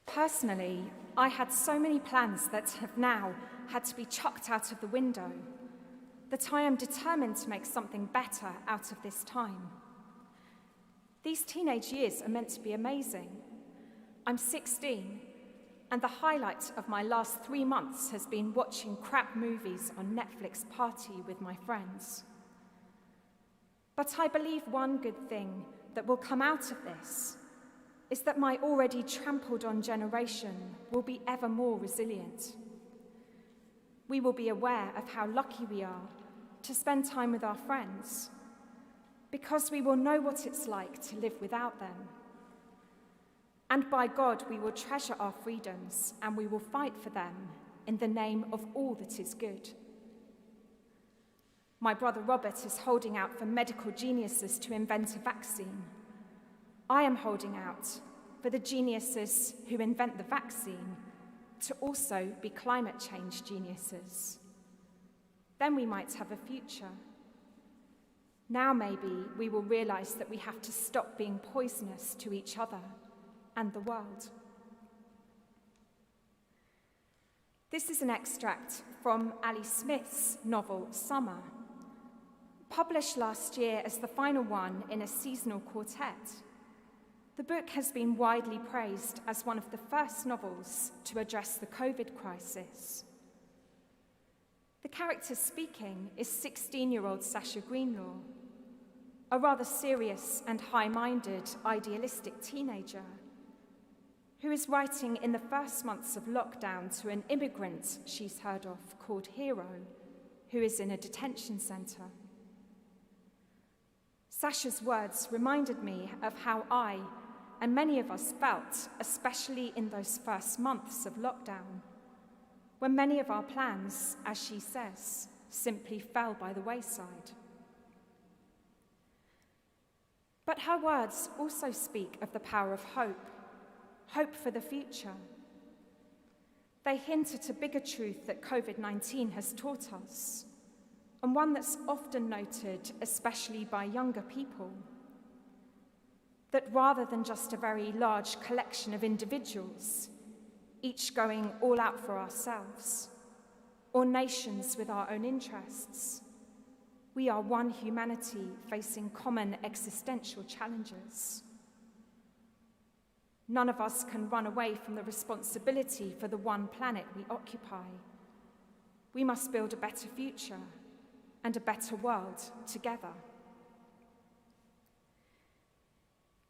Personally, I had so many plans that have now had to be chucked out of the window that I am determined to make something better out of this time. These teenage years are meant to be amazing. I'm 16, and the highlight of my last 3 months has been watching crap movies on Netflix party with my friends. But I believe one good thing that will come out of this is that my already trampled on generation will be ever more resilient. We will be aware of how lucky we are to spend time with our friends, because we will know what it's like to live without them. And by God, we will treasure our freedoms and we will fight for them in the name of all that is good. My brother Robert is holding out for medical geniuses to invent a vaccine. I am holding out for the geniuses who invent the vaccine to also be climate change geniuses. Then we might have a future. Now maybe we will realize that we have to stop being poisonous to each other and the world. This is an extract from Ali Smith's novel Summer, published last year as the final one in a seasonal quartet. The book has been widely praised as one of the first novels to address the COVID crisis. The character speaking is 16-year-old Sasha Greenlaw, a rather serious and high-minded, idealistic teenager who is writing in the first months of lockdown to an immigrant she's heard of called Hero, who is in a detention centre. Sasha's words reminded me of how I and many of us felt, especially in those first months of lockdown, when many of our plans, as she says, simply fell by the wayside. But her words also speak of the power of hope, hope for the future. They hint at a bigger truth that COVID-19 has taught us, and one that's often noted, especially by younger people, that rather than just a very large collection of individuals, each going all out for ourselves, or nations with our own interests, we are one humanity facing common existential challenges. None of us can run away from the responsibility for the one planet we occupy. We must build a better future and a better world together.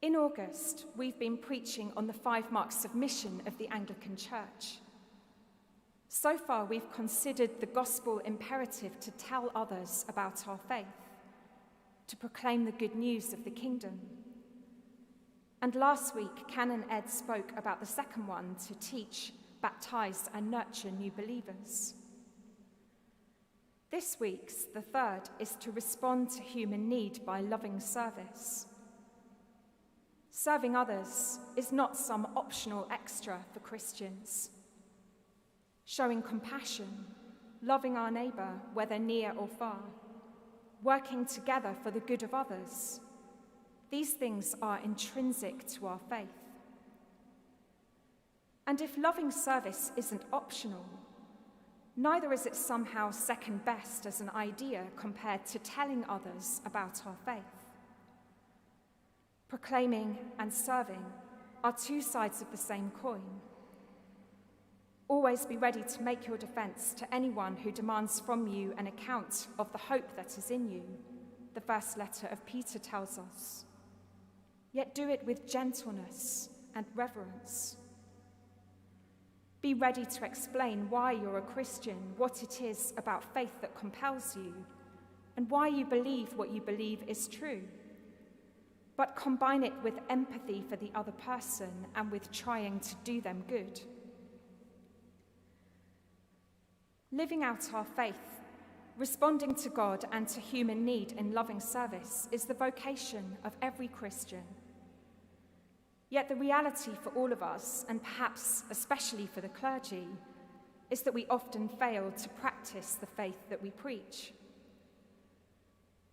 In August, we've been preaching on the 5 marks of mission of the Anglican Church. So far, we've considered the gospel imperative to tell others about our faith, to proclaim the good news of the kingdom. And last week, Canon Ed spoke about the second one, to teach, baptize, and nurture new believers. This week's, the third, is to respond to human need by loving service. Serving others is not some optional extra for Christians. Showing compassion, loving our neighbour, whether near or far, working together for the good of others, these things are intrinsic to our faith. And if loving service isn't optional, neither is it somehow second best as an idea compared to telling others about our faith. Proclaiming and serving are two sides of the same coin. Always be ready to make your defense to anyone who demands from you an account of the hope that is in you, the first letter of Peter tells us. Yet do it with gentleness and reverence. Be ready to explain why you're a Christian, what it is about faith that compels you, and why you believe what you believe is true. But combine it with empathy for the other person and with trying to do them good. Living out our faith, responding to God and to human need in loving service is the vocation of every Christian. Yet the reality for all of us, and perhaps especially for the clergy, is that we often fail to practice the faith that we preach.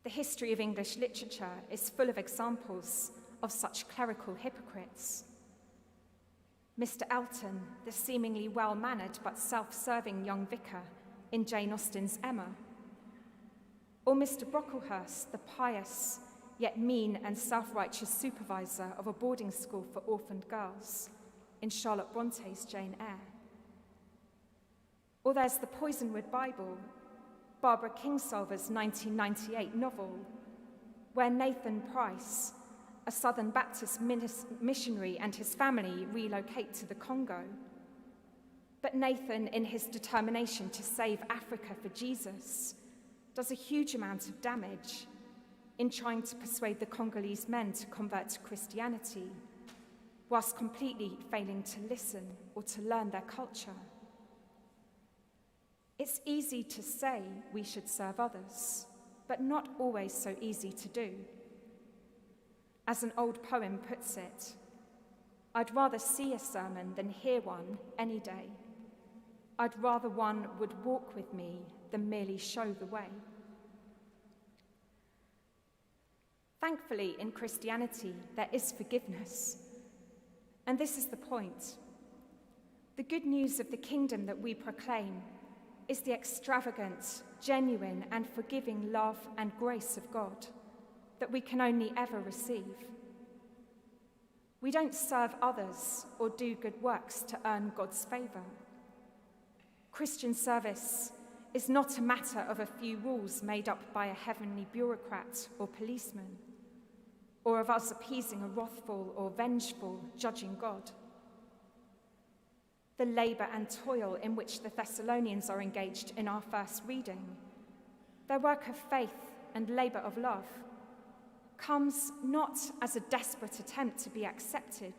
The history of English literature is full of examples of such clerical hypocrites. Mr. Elton, the seemingly well-mannered but self-serving young vicar in Jane Austen's Emma, or Mr. Brocklehurst, the pious yet mean and self-righteous supervisor of a boarding school for orphaned girls in Charlotte Bronte's Jane Eyre. Or there's the Poisonwood Bible, Barbara Kingsolver's 1998 novel, where Nathan Price, a Southern Baptist missionary, and his family relocate to the Congo. But Nathan, in his determination to save Africa for Jesus, does a huge amount of damage in trying to persuade the Congolese men to convert to Christianity, whilst completely failing to listen or to learn their culture. It's easy to say we should serve others, but not always so easy to do. As an old poem puts it, I'd rather see a sermon than hear one any day. I'd rather one would walk with me than merely show the way. Thankfully, in Christianity, there is forgiveness. And this is the point. The good news of the kingdom that we proclaim is the extravagant, genuine, and forgiving love and grace of God that we can only ever receive. We don't serve others or do good works to earn God's favor. Christian service is not a matter of a few rules made up by a heavenly bureaucrat or policeman, or of us appeasing a wrathful or vengeful judging God. The labour and toil in which the Thessalonians are engaged in our first reading, their work of faith and labour of love, comes not as a desperate attempt to be accepted,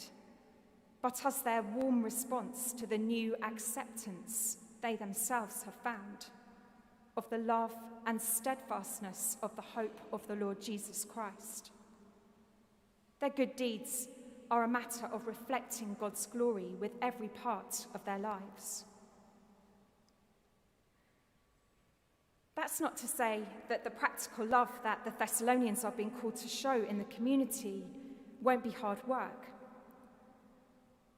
but as their warm response to the new acceptance they themselves have found of the love and steadfastness of the hope of the Lord Jesus Christ. Their good deeds are a matter of reflecting God's glory with every part of their lives. That's not to say that the practical love that the Thessalonians are being called to show in the community won't be hard work.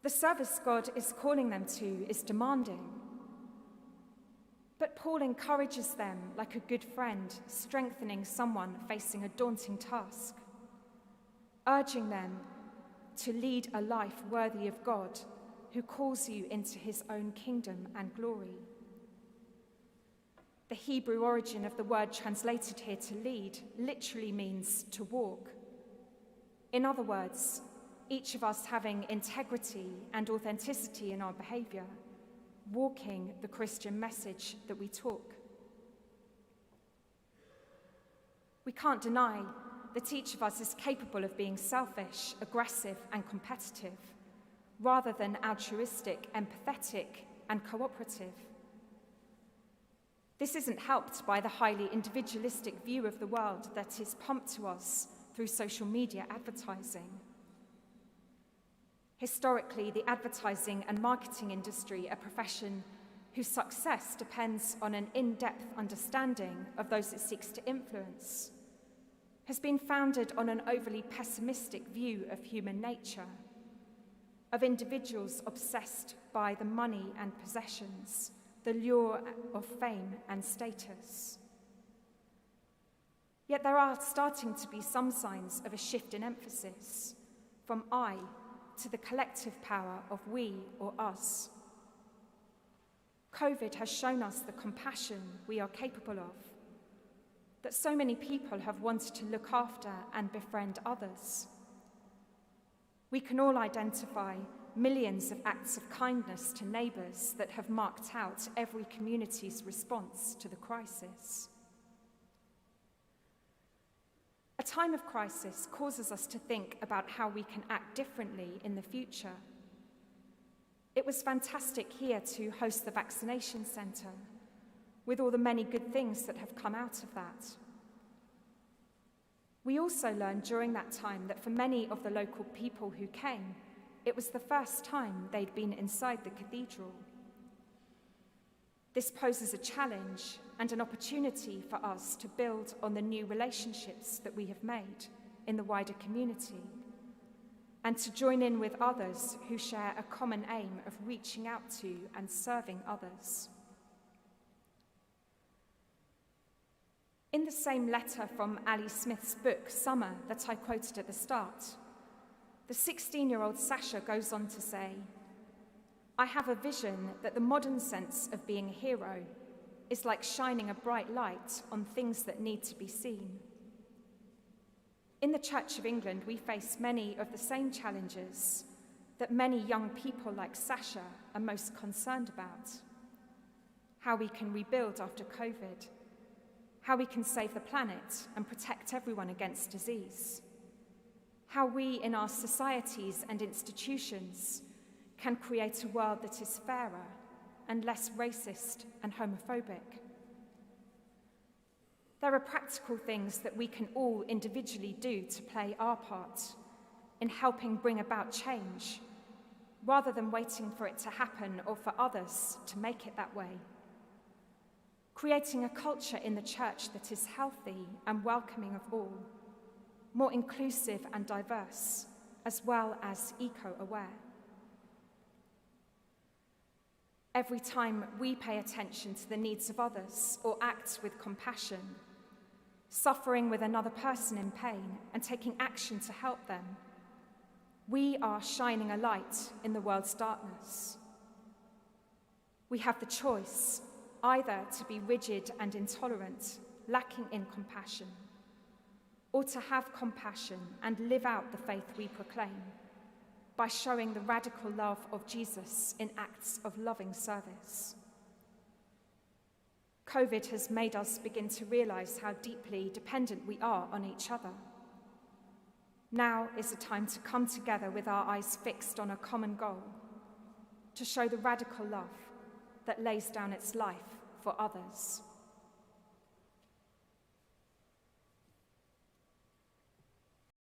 The service God is calling them to is demanding. But Paul encourages them like a good friend, strengthening someone facing a daunting task, urging them to lead a life worthy of God, who calls you into his own kingdom and glory. The Hebrew origin of the word translated here to lead literally means to walk. In other words, each of us having integrity and authenticity in our behavior, walking the Christian message that we talk. We can't deny that each of us is capable of being selfish, aggressive, and competitive, rather than altruistic, empathetic, and cooperative. This isn't helped by the highly individualistic view of the world that is pumped to us through social media advertising. Historically, the advertising and marketing industry, a profession whose success depends on an in-depth understanding of those it seeks to influence, has been founded on an overly pessimistic view of human nature, of individuals obsessed by the money and possessions, the lure of fame and status. Yet there are starting to be some signs of a shift in emphasis from I to the collective power of we or us. COVID has shown us the compassion we are capable of, that so many people have wanted to look after and befriend others. We can all identify millions of acts of kindness to neighbours that have marked out every community's response to the crisis. A time of crisis causes us to think about how we can act differently in the future. It was fantastic here to host the vaccination centre, with all the many good things that have come out of that. We also learned during that time that for many of the local people who came, it was the first time they'd been inside the cathedral. This poses a challenge and an opportunity for us to build on the new relationships that we have made in the wider community, and to join in with others who share a common aim of reaching out to and serving others. In the same letter from Ali Smith's book, Summer, that I quoted at the start, the 16-year-old Sasha goes on to say, "I have a vision that the modern sense of being a hero is like shining a bright light on things that need to be seen. In the Church of England, we face many of the same challenges that many young people like Sasha are most concerned about. How we can rebuild after COVID, how we can save the planet and protect everyone against disease, how we in our societies and institutions can create a world that is fairer and less racist and homophobic. There are practical things that we can all individually do to play our part in helping bring about change, rather than waiting for it to happen or for others to make it that way. Creating a culture in the church that is healthy and welcoming of all, more inclusive and diverse, as well as eco-aware. Every time we pay attention to the needs of others or act with compassion, suffering with another person in pain and taking action to help them, we are shining a light in the world's darkness. We have the choice either to be rigid and intolerant, lacking in compassion, or to have compassion and live out the faith we proclaim by showing the radical love of Jesus in acts of loving service. COVID has made us begin to realize how deeply dependent we are on each other. Now is the time to come together with our eyes fixed on a common goal, to show the radical love that lays down its life for others.